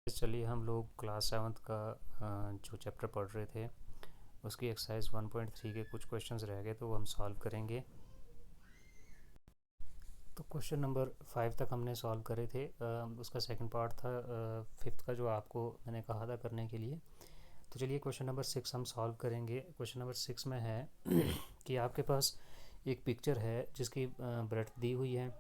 चलिए हम लोग क्लास 7th का जो चैप्टर पढ़ रहे थे उसकी एक्सरसाइज 1.3 के कुछ क्वेश्चंस रह गए तो वो हम सॉल्व करेंगे। तो क्वेश्चन नंबर 5 तक हमने सॉल्व करे थे। उसका सेकंड पार्ट था 5th का जो आपको मैंने कहा था करने के लिए। तो चलिए क्वेश्चन नंबर 6 हम सॉल्व करेंगे। क्वेश्चन नंबर 6 में है कि आपके पास एक पिक्चर है जिसकी ब्रेड्थ दी हुई है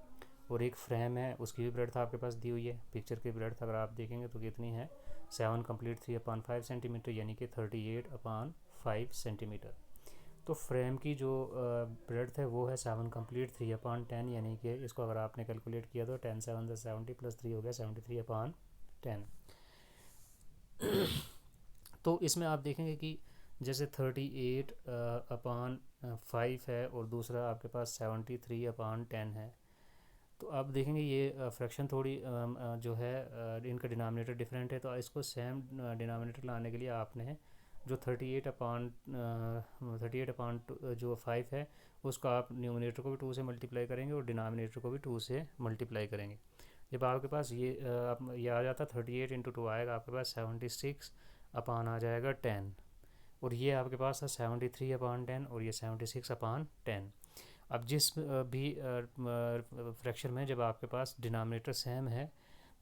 और एक फ्रेम है उसकी भी ब्रेड्थ आपके पास दी हुई है। पिक्चर की ब्रेड्थ अगर आप देखेंगे तो कितनी है 7 कंप्लीट 3/5 सेंटीमीटर यानी कि 38/5 सेंटीमीटर। तो फ्रेम की जो ब्रेड्थ है वो है 7 कंप्लीट 3/10 यानी कि इसको अगर आपने कैलकुलेट किया तो 10 7 70 प्लस 3 हो गया 73/10। तो इसमें आप देखेंगे कि जैसे 38/5 है और दूसरा आपके पास 73/10 है। तो आप देखेंगे ये फ्रैक्शन थोड़ी जो है इनका डिनोमिनेटर डिफरेंट है, तो इसको सेम डिनोमिनेटर लाने के लिए आपने जो 38/38 जो 5 है उसको आप न्यूमिनेटर को भी 2 से मल्टीप्लाई करेंगे और डिनोमिनेटर को भी 2 से मल्टीप्लाई करेंगे। जब आपके पास ये आ जाता 38 × 2 आएगा आपके पास 76 आ जाएगा 10 और ये आपके पास था 73/10 और ये 76/10। अब जिस भी फ्रैक्शन में जब आपके पास डिनोमिनेटर सेम है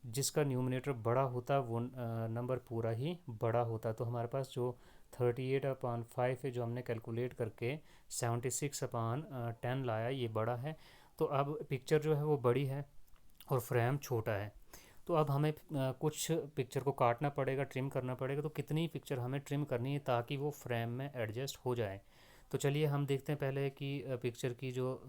जिसका न्यूमिनेटर बड़ा होता वो नंबर पूरा ही बड़ा होता। तो हमारे पास जो 38/5 है जो हमने कैलकुलेट करके 76/10 लाया ये बड़ा है। तो अब पिक्चर जो है वो बड़ी है और फ्रेम छोटा है। तो अब हमें कुछ पिक्चर को काटना पड़ेगा, ट्रिम करना पड़ेगा। तो कितनी पिक्चर हमें ट्रिम करनी है ताकि वो फ्रेम में एडजस्ट हो जाए। तो चलिए हम देखते हैं पहले कि पिक्चर की जो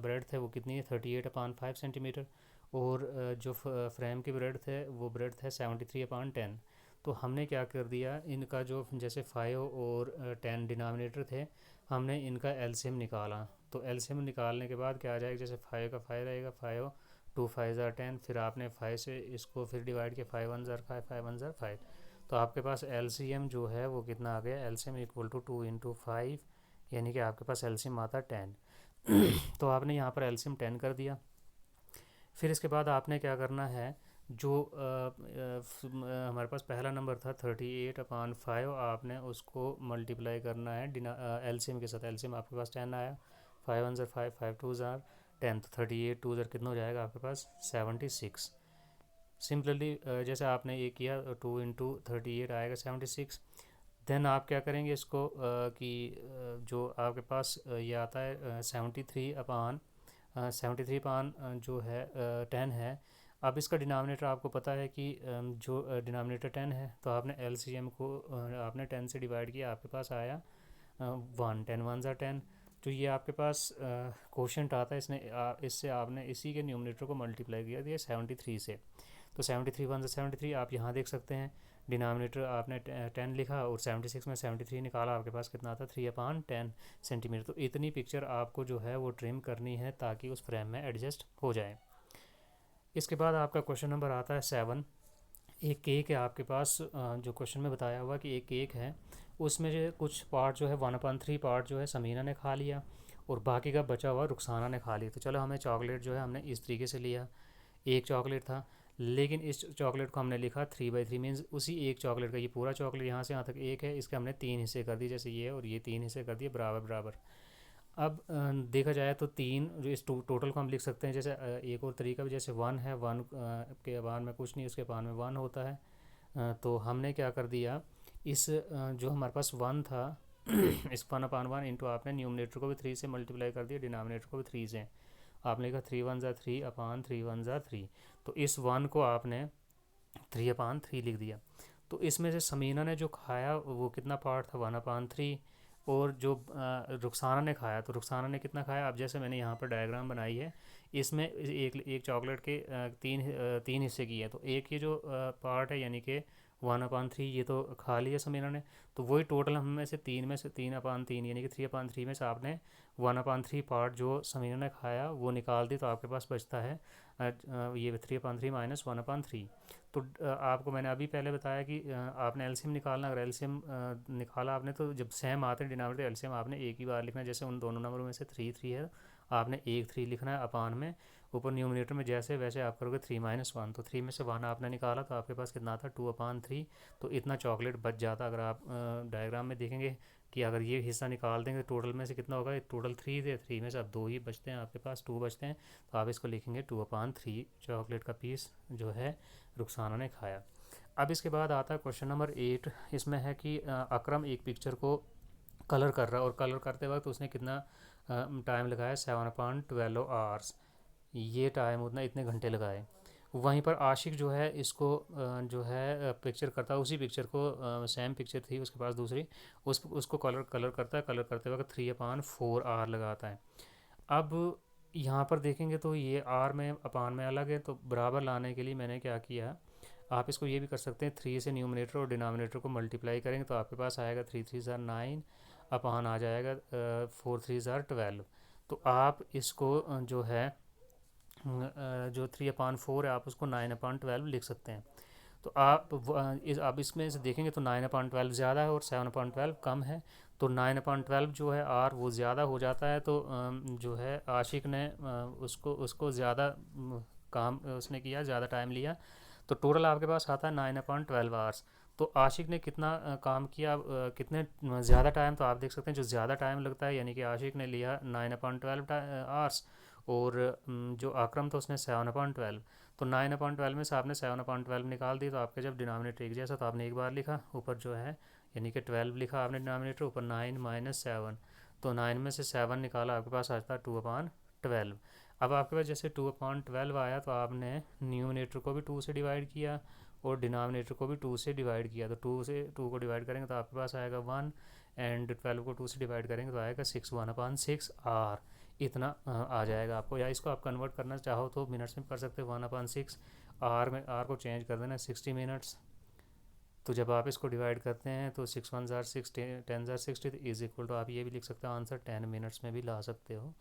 ब्रेड्थ है वो कितनी है 38/5 सेंटीमीटर और जो फ्रेम की ब्रेड्थ है वो ब्रेड्थ है 73/10। तो हमने क्या कर दिया इनका जो जैसे 5 और 10 डिनोमिनेटर थे हमने इनका एलसीएम निकाला। तो एलसीएम निकालने के बाद क्या आ जाएगा जैसे 5 का 5 रहेगा 5 2 5 ज़ार 10 फिर आपने 5 से इसको फिर डिवाइड किया 5 1 ज़ार 5 5 1 ज़ार 5। तो आपके पास एलसीएम जो है वो कितना आ गया एलसीएम इक्वल टू 2 × 5 यानी कि आपके पास एलसीएम आता 10। तो आपने यहाँ पर एलसीएम 10 कर दिया। फिर इसके बाद आपने क्या करना है जो हमारे पास पहला नंबर था 38/5 आपने उसको मल्टीप्लाई करना है एलसीएम के साथ। एलसीएम आपके पास 10 आया 5 1 ज़ार 5 5 2 ज़ार 10 तो 38 2 ज़ार कितना हो जाएगा आपके पास 76। सिंपली जैसे आपने ये किया 2 × 38 आएगा 76। देन आप क्या करेंगे इसको कि जो आपके पास ये आता है 73/10 जो है 10 है। अब इसका डिनोमिनेटर आपको पता है कि जो डिनोमिनेटर 10 है तो आपने एलसीएम को आपने 10 से डिवाइड किया आपके पास आया 1 10 1 ज़ा 10। तो ये आपके पास कोशेंट आता है इससे आपने इसी के न्यूमिनेटर को मल्टीप्लाई किया दिया 73 से। तो 73 1 ज़ा 73 आप यहाँ देख सकते हैं डिनोमिनेटर आपने 10 लिखा और 76 में 73 निकाला आपके पास कितना आता 3/10 सेंटीमीटर। तो इतनी पिक्चर आपको जो है वो ट्रिम करनी है ताकि उस फ्रेम में एडजस्ट हो जाए। इसके बाद आपका क्वेश्चन नंबर आता है 7। एक केक है आपके पास जो क्वेश्चन में बताया हुआ कि एक केक है उसमें जो कुछ पार्ट जो है 1/3 पार्ट जो है समीना ने खा लिया और बाकी का बचा हुआ रुखसाना ने खा लिया। तो चलो हमें चॉकलेट जो है हमने इस तरीके से लिया। एक चॉकलेट था लेकिन इस चॉकलेट को हमने लिखा 3/3 मीन्स उसी एक चॉकलेट का ये पूरा चॉकलेट यहाँ से यहाँ तक एक है इसके हमने 3 हिस्से कर दिए जैसे ये और ये 3 हिस्से कर दिए बराबर बराबर। अब देखा जाए तो 3 जो इस टोटल को हम लिख सकते हैं जैसे एक और तरीका भी जैसे 1 है 1 के बाद में कुछ नहीं उसके बाद में 1 होता है। तो हमने क्या कर दिया इस जो हमारे पास 1 था इस 1/1 इंटू आपने न्यूमिनेटर को भी 3 से मल्टीप्लाई कर दिया डिनोमिनेटर को भी 3 से। आपने लिखा 3 1 ज़ा 3/3 1 ज़ा 3। तो इस 1 को आपने 3/3 लिख दिया। तो इसमें से समीना ने जो खाया वो कितना पार्ट था 1/3 और जो रुखसाना ने खाया तो रुखसाना ने कितना खाया। अब जैसे मैंने यहाँ पर डायग्राम बनाई है इसमें एक एक चॉकलेट के तीन हिस्से की है। तो एक ये जो पार्ट है यानी कि 1/3 ये तो खा लिया समीना ने। तो वही टोटल हम में से 3/3 यानी कि 3/3 में से आपने 1/3 पार्ट जो समीना ने खाया वो निकाल दी। तो आपके पास बचता है ये 3/3 माइनस 1/3। तो आपको मैंने अभी पहले बताया कि आपने एलसीएम निकालना। अगर एलसीएम निकाला आपने तो जब सेम आते हैं डिनोमिनेटर एलसीएम आपने एक ही बार लिखना है। जैसे उन दोनों नंबरों में से 3 3 है आपने एक 3 लिखना है अपान में ऊपर न्यूमिनेटर में जैसे वैसे आप करोगे 3 - 1, तो 3 में से 1 आपने निकाला तो आपके पास कितना था 2/3। तो इतना चॉकलेट बच जाता। अगर आप डायग्राम में देखेंगे कि अगर ये हिस्सा निकाल देंगे तो टोटल में से कितना होगा, टोटल 3 थे, 3 में से अब 2 ही बचते हैं, आपके पास 2 बचते हैं। तो आप इसको लिखेंगे 2/3 चॉकलेट का पीस जो है रुखसाना ने खाया। अब इसके बाद आता है क्वेश्चन नंबर 8। इसमें है कि अकरम एक पिक्चर को कलर कर रहा है और कलर करते वक्त उसने कितना टाइम लगाया, 7/12 आवर्स। ये टाइम उतना इतने घंटे लगाए। वहीं पर आशिक जो है इसको जो है पिक्चर करता है, उसी पिक्चर को सेम पिक्चर थी उसके पास दूसरी, उसको कलर कलर करता है। कलर करते वक्त 3/4 आवर लगाता है। अब यहाँ पर देखेंगे तो ये आर में अपान में अलग है, तो बराबर लाने के लिए मैंने क्या किया, आप इसको ये भी कर सकते हैं, 3 से न्यूमिनेटर और डिनोमिनेटर को मल्टीप्लाई करेंगे तो आपके पास आएगा 3 3 9 अपान आ जाएगा 4 3 12। तो आप इसको जो है जो 3/4 है आप उसको 9/12 लिख सकते हैं। तो आप इसमें से देखेंगे तो 9/12 ज़्यादा है और 7/12 कम है। तो 9/12 जो है आर वो ज़्यादा हो जाता है। तो जो है आशिक ने उसको उसको ज़्यादा काम उसने किया, ज़्यादा टाइम लिया। तो टोटल आपके पास आता है 9/12 आवर्स। तो आशिक ने कितना काम किया, कितने ज़्यादा टाइम, तो आप देख सकते हैं जो ज़्यादा टाइम लगता है यानी कि आशिक ने लिया 9/12 आवर्स, और जो अकरम था उसने 7/12। तो 9/12 में से आपने 7/12 निकाल दी तो आपके जब डिनोमिनेटर एक जैसा तो आपने एक बार लिखा, ऊपर जो है यानी कि 12 लिखा आपने डिनोमिनेटर, ऊपर 9 - 7। तो 9 में से 7 निकाला, आपके पास आता है 2/12। अब आपके पास जैसे 2/12 आया तो आपने न्यूमिनेटर को भी 2 से डिवाइड किया और डिनोमिनेटर को भी 2 से डिवाइड किया। तो 2 से 2 को डिवाइड करेंगे तो आपके पास आएगा 1, एंड 12 को 2 से डिवाइड करेंगे तो आएगा 6, 1/6 आर। इतना आ जाएगा आपको। या इसको आप कन्वर्ट करना चाहो तो मिनट्स में कर सकते हो, 1/6 आर में आर को चेंज कर देना 60 मिनट्स। तो जब आप इसको डिवाइड करते हैं तो 6 1 ज़ार 6 10 ज़ार 60 इज इक्वल टू, आप ये भी लिख सकते हो आंसर 10 मिनट्स में भी ला सकते हो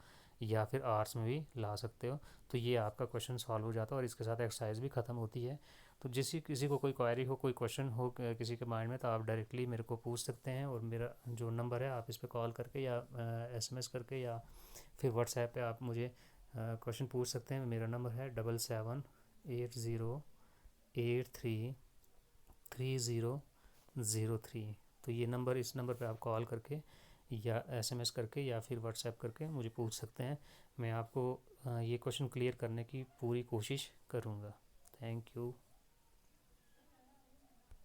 या फिर आवर्स में भी ला सकते हो। तो ये आपका क्वेश्चन सॉल्व हो जाता है और इसके साथ एक्सरसाइज भी ख़त्म होती है। तो किसी को कोई क्वेरी हो, कोई क्वेश्चन हो किसी के माइंड में, तो आप डायरेक्टली मेरे को पूछ सकते हैं। और मेरा जो नंबर है आप इस पर कॉल करके या एसएमएस करके या फिर व्हाट्सएप पे आप मुझे क्वेश्चन पूछ सकते हैं। मेरा नंबर है 77808303। तो ये नंबर, इस नंबर पे आप कॉल करके या एसएमएस करके या फिर व्हाट्सएप करके मुझे पूछ सकते हैं। मैं आपको ये क्वेश्चन क्लियर करने की पूरी कोशिश करूँगा। Thank you.